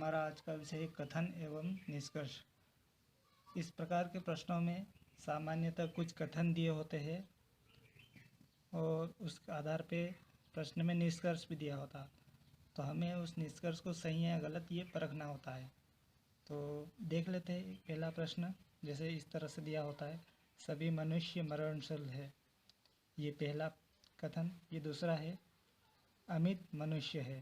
हमारा आज का विषय है कथन एवं निष्कर्ष। इस प्रकार के प्रश्नों में सामान्यतः कुछ कथन दिए होते हैं और उस आधार पे प्रश्न में निष्कर्ष भी दिया होता, तो हमें उस निष्कर्ष को सही है या गलत ये परखना होता है। तो देख लेते हैं पहला प्रश्न। जैसे इस तरह से दिया होता है, सभी मनुष्य मरणशील है, ये पहला कथन। ये दूसरा है, अमित मनुष्य है।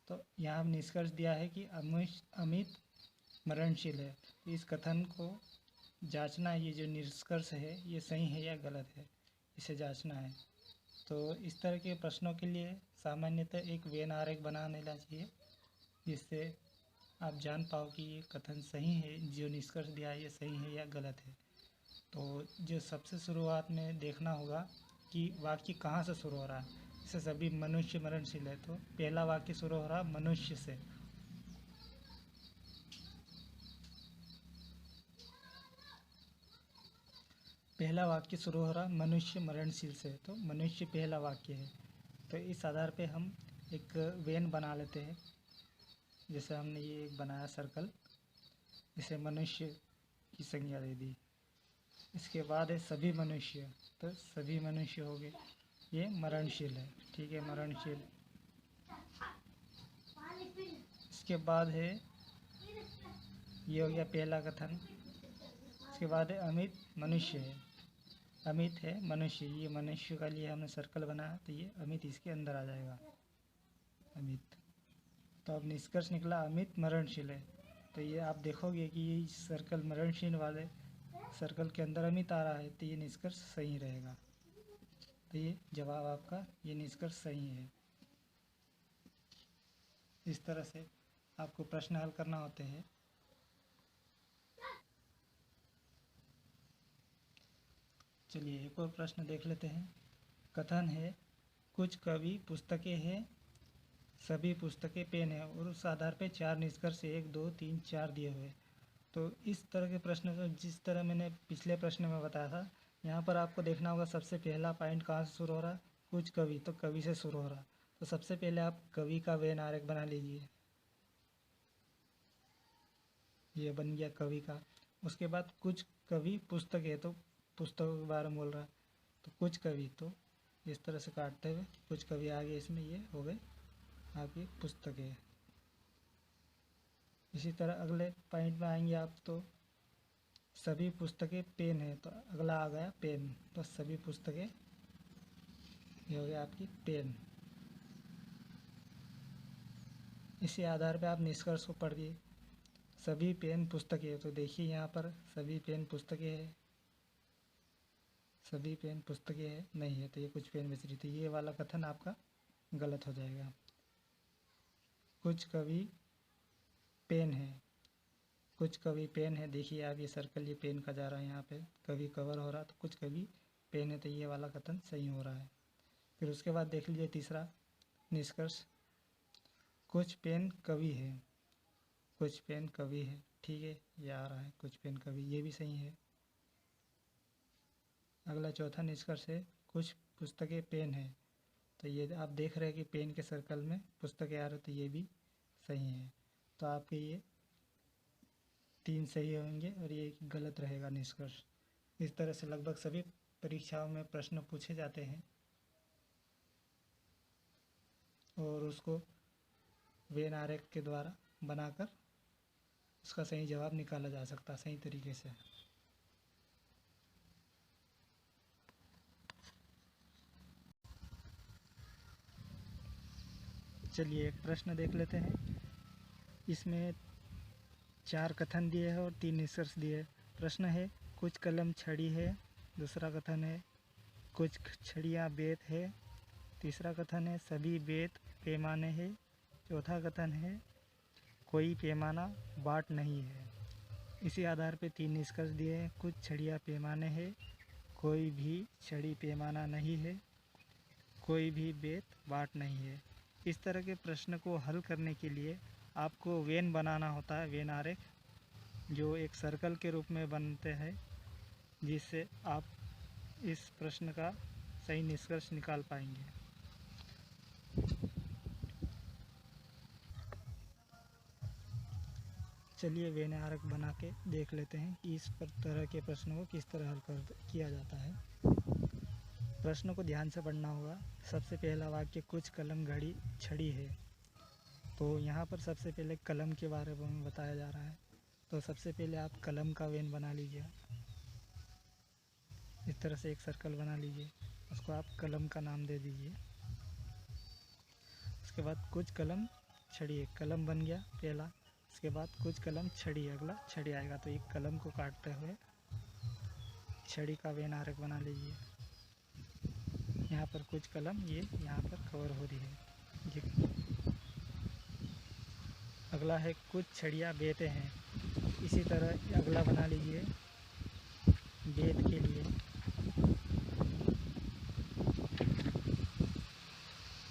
तो यहाँ निष्कर्ष दिया है कि अमित मरणशील है। तो इस कथन को जांचना, ये जो निष्कर्ष है ये सही है या गलत है, इसे जांचना है। तो इस तरह के प्रश्नों के लिए सामान्यतः एक वेन आरेख बना लेना चाहिए, जिससे आप जान पाओ कि ये कथन सही है, जो निष्कर्ष दिया है ये सही है या गलत है। तो जो सबसे शुरुआत में देखना होगा कि वाक्य कहाँ से शुरू हो रहा है। जैसे सभी मनुष्य मरणशील है, तो पहला वाक्य शुरू हो रहा मनुष्य से। पहला वाक्य शुरू हो रहा मनुष्य मरणशील से, तो मनुष्य पहला वाक्य है। तो इस आधार पे हम एक वेन बना लेते हैं। जैसे हमने ये एक बनाया सर्कल, इसे मनुष्य की संज्ञा दे दी। इसके बाद है सभी मनुष्य, तो सभी मनुष्य हो गए, ये मरणशील है, ठीक है, मरणशील। इसके बाद है, ये हो गया पहला कथन। इसके बाद है अमित मनुष्य है, अमित है मनुष्य, ये मनुष्य का लिए हमने सर्कल बनाया, तो ये अमित इसके अंदर आ जाएगा, अमित। तो अब निष्कर्ष निकला अमित मरणशील है। तो ये आप देखोगे कि ये सर्कल मरणशील वाले सर्कल के अंदर अमित आ रहा है, तो ये निष्कर्ष सही रहेगा। तो ये जवाब आपका, ये निष्कर्ष सही है। इस तरह से आपको प्रश्न हल करना होते हैं। चलिए एक और प्रश्न देख लेते हैं। कथन है, कुछ कवि पुस्तकें हैं, सभी पुस्तकें पेन है, और उस आधार पे 4 निष्कर्ष 1 2 3 4 दिए हुए। तो इस तरह के प्रश्न को जिस तरह मैंने पिछले प्रश्न में बताया था, यहाँ पर आपको देखना होगा सबसे पहला पॉइंट कहाँ से शुरू हो रहा, कुछ कवि, तो कवि से शुरू हो रहा। तो सबसे पहले आप कवि का वेन आरेख बना लीजिए, ये बन गया कवि का। उसके बाद कुछ कवि पुस्तक है, तो पुस्तकों के बारे में बोल रहा, तो कुछ कवि, तो इस तरह से काटते हुए कुछ कवि आगे, इसमें ये हो गए आपकी पुस्तकें। इसी तरह अगले पॉइंट में आएंगे आप, तो सभी पुस्तकें पेन है, तो अगला आ गया पेन, तो सभी पुस्तकें, ये हो गया आपकी पेन। इसी आधार पे आप निष्कर्ष को पढ़िए, सभी पेन पुस्तकें है, तो देखिए यहाँ पर सभी पेन पुस्तकें है, सभी पेन पुस्तकें है नहीं है, तो ये कुछ पेन बच रही थी, ये वाला कथन आपका गलत हो जाएगा। कुछ कवि पेन है, कुछ कवि पेन है, देखिए आप ये सर्कल, ये पेन का जा रहा है, यहाँ पे कवि कवर हो रहा, तो कुछ कवि पेन है, तो ये वाला कथन सही हो रहा है। फिर उसके बाद देख लीजिए तीसरा निष्कर्ष, कुछ पेन कवि है, कुछ पेन कवि है, ठीक है, ये आ रहा है कुछ पेन कवि, ये भी सही है। अगला चौथा निष्कर्ष है, कुछ पुस्तकें पेन है, तो ये आप देख रहे हैं कि पेन के सर्कल में पुस्तकें आ रहे, तो ये भी सही है। तो आपके ये 3 सही होंगे और ये गलत रहेगा निष्कर्ष। इस तरह से लगभग सभी परीक्षाओं में प्रश्न पूछे जाते हैं और उसको वेन आरेख के द्वारा बनाकर उसका सही जवाब निकाला जा सकता है सही तरीके से। चलिए एक प्रश्न देख लेते हैं। इसमें 4 कथन दिए हैं और 3 निष्कर्ष दिए हैं। प्रश्न है, कुछ कलम छड़ी है। दूसरा कथन है, कुछ छड़ियाँ बेत है। तीसरा कथन है, सभी बेत पैमाने हैं। चौथा कथन है, कोई पैमाना बाट नहीं है। इसी आधार पे 3 निष्कर्ष दिए हैं। कुछ छड़ियाँ पैमाने हैं, कोई भी छड़ी पैमाना नहीं है, कोई भी बेत बाट नहीं है। इस तरह के प्रश्न को हल करने के लिए आपको वेन बनाना होता है, वेन आरेख, जो एक सर्कल के रूप में बनते हैं, जिससे आप इस प्रश्न का सही निष्कर्ष निकाल पाएंगे। चलिए वेन आरेख बना के देख लेते हैं कि इस तरह के प्रश्नों को किस तरह हल किया जाता है। प्रश्न को ध्यान से पढ़ना होगा। सबसे पहला वाक्य कुछ कलम घड़ी छड़ी है, तो यहाँ पर सबसे पहले कलम के बारे में बताया जा रहा है। तो सबसे पहले आप कलम का वेन बना लीजिए, इस तरह से एक सर्कल बना लीजिए, उसको आप कलम का नाम दे दीजिए। उसके बाद कुछ कलम छड़ी है, कलम बन गया पहला। उसके बाद कुछ कलम छड़ी, अगला छड़ी आएगा, तो एक कलम को काटते हुए छड़ी का वेन आरेख बना लीजिए। यहाँ पर कुछ कलम ये यहाँ पर कवर हो रही है। अगला है कुछ छड़ियाँ बेते हैं, इसी तरह अगला बना लीजिए बेत के लिए।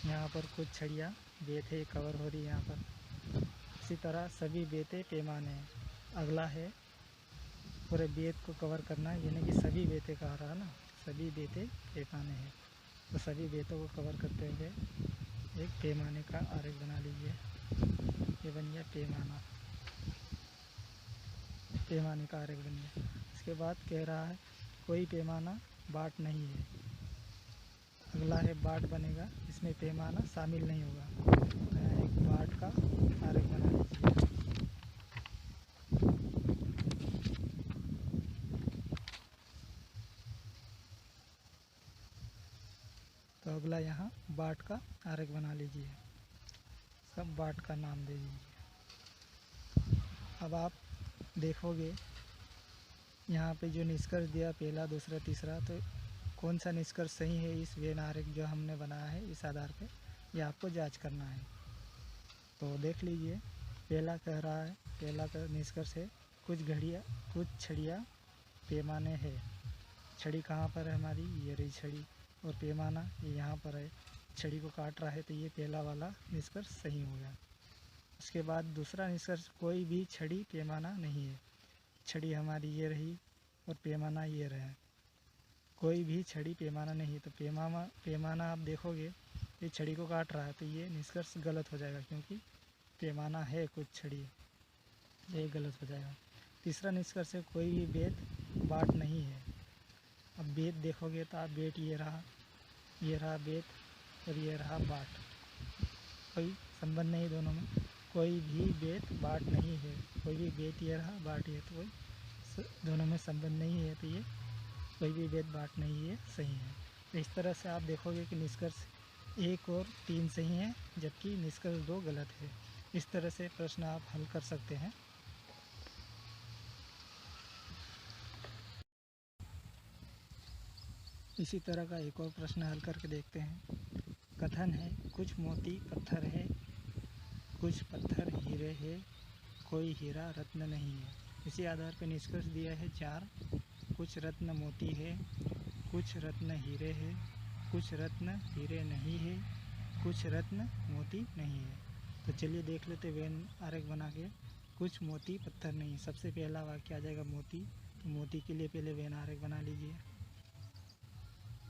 यहाँ पर कुछ छड़ियाँ बेते कवर हो रही है यहाँ पर। इसी तरह सभी बेते पैमाने हैं। अगला है पूरे बेत को कवर करना, यानी कि सभी बेते कह रहा है ना, सभी बेते पैमाने हैं। तो सभी बेतों को कवर करते हुए एक पैमाने का आरेख बना लीजिए। ये बन गया पैमाना, पैमाने का आरेख बन गया। इसके बाद कह रहा है कोई पैमाना बाट नहीं है। अगला है बाट बनेगा, इसमें पैमाना शामिल नहीं होगा। एक बाट का आरेख बना लीजिए। तो अगला यहाँ बाट का आरेख बना लीजिए, सब बाट का नाम दे दीजिए। अब आप देखोगे यहाँ पे जो निष्कर्ष दिया पहला, दूसरा, तीसरा, तो कौन सा निष्कर्ष सही है इस वेन आरेख जो हमने बनाया है, इस आधार पे ये आपको जांच करना है। तो देख लीजिए, पहला कह रहा है, पहला का निष्कर्ष है कुछ छड़ियाँ पैमाने है। छड़ी कहाँ पर है हमारी, ये रही छड़ी, और पैमाना ये यहाँ पर है, छड़ी को काट रहा है, तो ये पहला वाला निष्कर्ष सही हो गया। उसके बाद दूसरा निष्कर्ष कोई भी छड़ी पैमाना नहीं है। छड़ी हमारी ये रही और पैमाना ये रहा, कोई भी छड़ी पैमाना नहीं है। तो पैमाना आप देखोगे ये छड़ी को काट रहा है, तो ये निष्कर्ष गलत हो जाएगा, क्योंकि पैमाना है कुछ छड़ी, ये गलत हो जाएगा। तीसरा निष्कर्ष है कोई भी बेत बाट नहीं है। अब बेत देखोगे तो आप बेट ये रहा बेत और ये रहा बाट, कोई संबंध नहीं दोनों में। कोई भी बेत बाट नहीं है, कोई भी बेत ये रहा बाट ये, तो कोई दोनों में संबंध नहीं है, तो ये कोई भी बेत बाट नहीं है, सही है। तो इस तरह से आप देखोगे कि निष्कर्ष 1 और 3 सही हैं, जबकि निष्कर्ष 2 गलत है। इस तरह से प्रश्न आप हल कर सकते हैं। इसी तरह का एक और प्रश्न हल करके देखते हैं। कथन है कुछ मोती पत्थर है, कुछ पत्थर हीरे है, कोई हीरा रत्न नहीं है। इसी आधार पर निष्कर्ष दिया है 4। कुछ रत्न मोती है, कुछ रत्न हीरे है, कुछ रत्न हीरे नहीं है, कुछ रत्न मोती नहीं है। तो चलिए देख लेते वेन आरेख बना के। कुछ मोती पत्थर नहीं, सबसे पहला वाक्य आ जाएगा मोती, तो मोती के लिए पहले वेन आरेख बना लीजिए।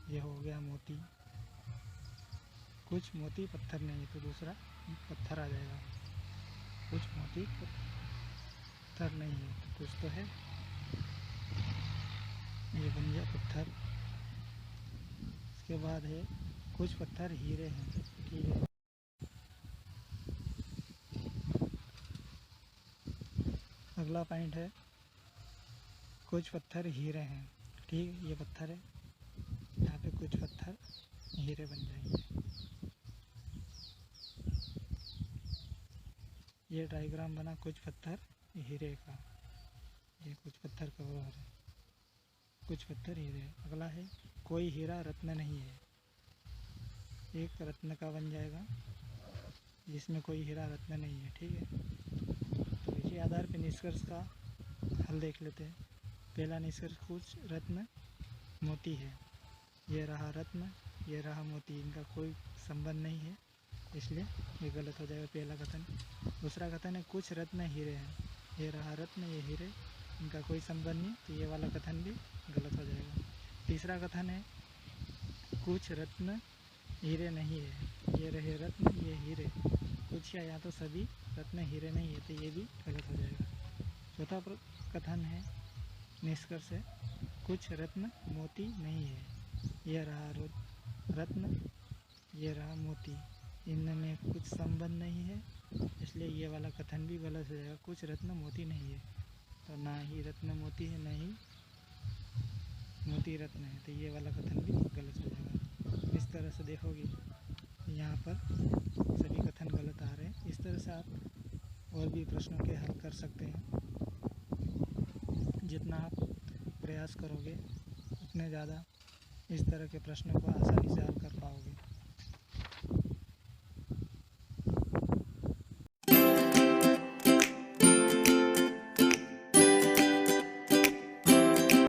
ये हो गया मोती। कुछ मोती पत्थर नहीं, तो दूसरा पत्थर आ जाएगा। कुछ मोती पत्थर नहीं है, तो कुछ तो है, ये बन गया पत्थर। इसके बाद है कुछ पत्थर हीरे हैं, हीरे। अगला पॉइंट है कुछ पत्थर हीरे हैं, ठीक, ये पत्थर है, यहाँ पे कुछ पत्थर हीरे बन जाएंगे। ये डायग्राम बना कुछ पत्थर हीरे का, ये कुछ पत्थर कवर हो रहे, कुछ पत्थर हीरे। अगला है कोई हीरा रत्न नहीं है, एक रत्न का बन जाएगा जिसमें कोई हीरा रत्न नहीं है, ठीक है। तो इसी आधार पर निष्कर्ष का हल देख लेते हैं। पहला निष्कर्ष कुछ रत्न मोती है, ये रहा रत्न, ये रहा मोती, इनका कोई संबंध नहीं है, इसलिए ये गलत हो जाएगा पहला कथन। दूसरा कथन है कुछ रत्न हीरे हैं, ये रहा रत्न, ये हीरे, इनका कोई संबंध नहीं, तो ये वाला कथन भी गलत हो जाएगा। तीसरा कथन है कुछ रत्न हीरे नहीं है, ये रहे रत्न, ये हीरे, कुछ या तो सभी रत्न हीरे नहीं है, तो ये भी गलत हो जाएगा। चौथा कथन है निष्कर्ष है, कुछ रत्न मोती नहीं है। यह रहा रत्न, ये रहा मोती, इनमें कुछ संबंध नहीं है, इसलिए ये वाला कथन भी गलत हो जाएगा। कुछ रत्न मोती नहीं है, तो ना ही रत्न मोती है, ना ही मोती रत्न है, तो ये वाला कथन भी गलत हो जाएगा। इस तरह से देखोगे यहाँ पर सभी कथन गलत आ रहे हैं। इस तरह से आप और भी प्रश्नों के हल कर सकते हैं। जितना आप प्रयास करोगे उतने ज़्यादा इस तरह के प्रश्नों को आसानी से हल कर